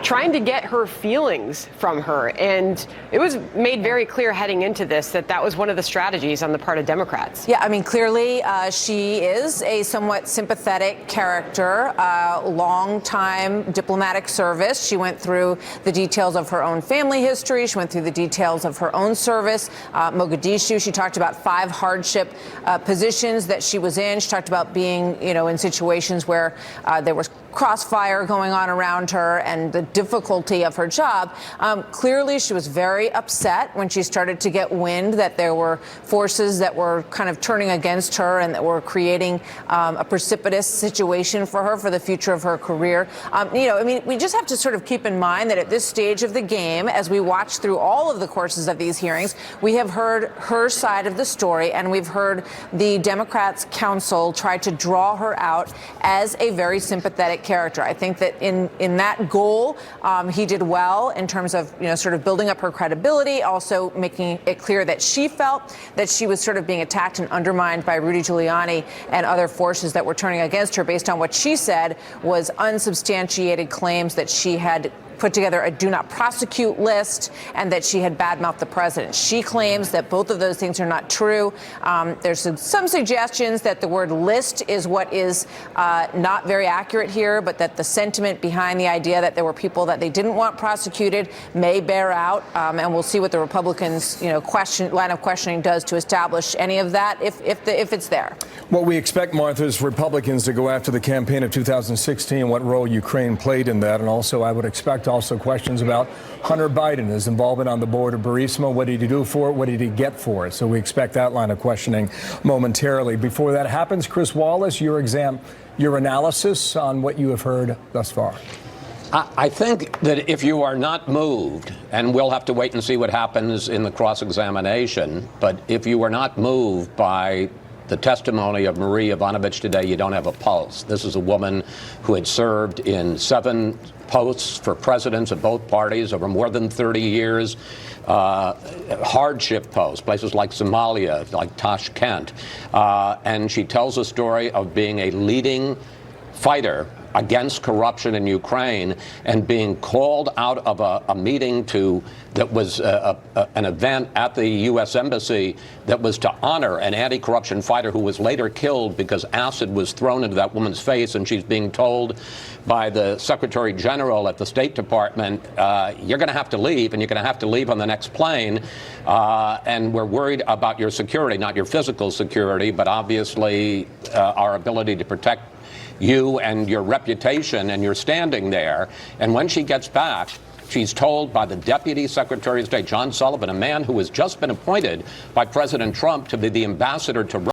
trying to get her feelings from her. And it was made very clear heading into this that that was one of the strategies on the part of Democrats. Yeah, I mean, clearly she is a somewhat sympathetic character, long-time diplomatic service. She went through the details of her own family history. She went through the details of her own service, Mogadishu. She talked about 5 hardship positions that she was in. She talked about being, in situations where there was crossfire going on around her and the difficulty of her job. Clearly, she was very upset when she started to get wind that there were forces that were kind of turning against her and that were creating a precipitous situation for her for the future of her career. We just have to sort of keep in mind that at this stage of the game, as we watch through all of the courses of these hearings, we have heard her side of the story, and we've heard the Democrats' counsel try to draw her out as a very sympathetic character. I think that in that goal, he did well in terms of, sort of building up her credibility, also making it clear that she felt that she was sort of being attacked and undermined by Rudy Giuliani and other forces that were turning against her based on what she said was unsubstantiated claims that she had put together a do not prosecute list and that she had badmouthed the president. She claims that both of those things are not true. There's some suggestions that the word list is what is not very accurate here, but that the sentiment behind the idea that there were people that they didn't want prosecuted may bear out. And we'll see what the Republicans, line of questioning does to establish any of that if it's there. Well, we expect, Martha, as Republicans to go after the campaign of 2016, what role Ukraine played in that. And also, I would expect also questions about Hunter Biden, his involvement on the board of Burisma. What did he do for it? What did he get for it? So we expect that line of questioning momentarily. Before that happens, Chris Wallace, your analysis on what you have heard thus far. I think that if you are not moved, and we'll have to wait and see what happens in the cross-examination, but if you are not moved by the testimony of Marie Yovanovitch today, you don't have a pulse. This is a woman who had served in 7 posts for presidents of both parties over more than 30 years, hardship posts, places like Somalia, like Tashkent. And she tells a story of being a leading fighter against corruption in Ukraine and being called out of a meeting that was an event at the U.S. Embassy that was to honor an anti-corruption fighter who was later killed because acid was thrown into that woman's face, and she's being told by the Secretary General at the State Department, you're going to have to leave, and you're going to have to leave on the next plane, and we're worried about your security, not your physical security, but obviously our ability to protect you and your reputation and your standing there. And when she gets back, she's told by the Deputy Secretary of State, John Sullivan, a man who has just been appointed by President Trump to be the ambassador to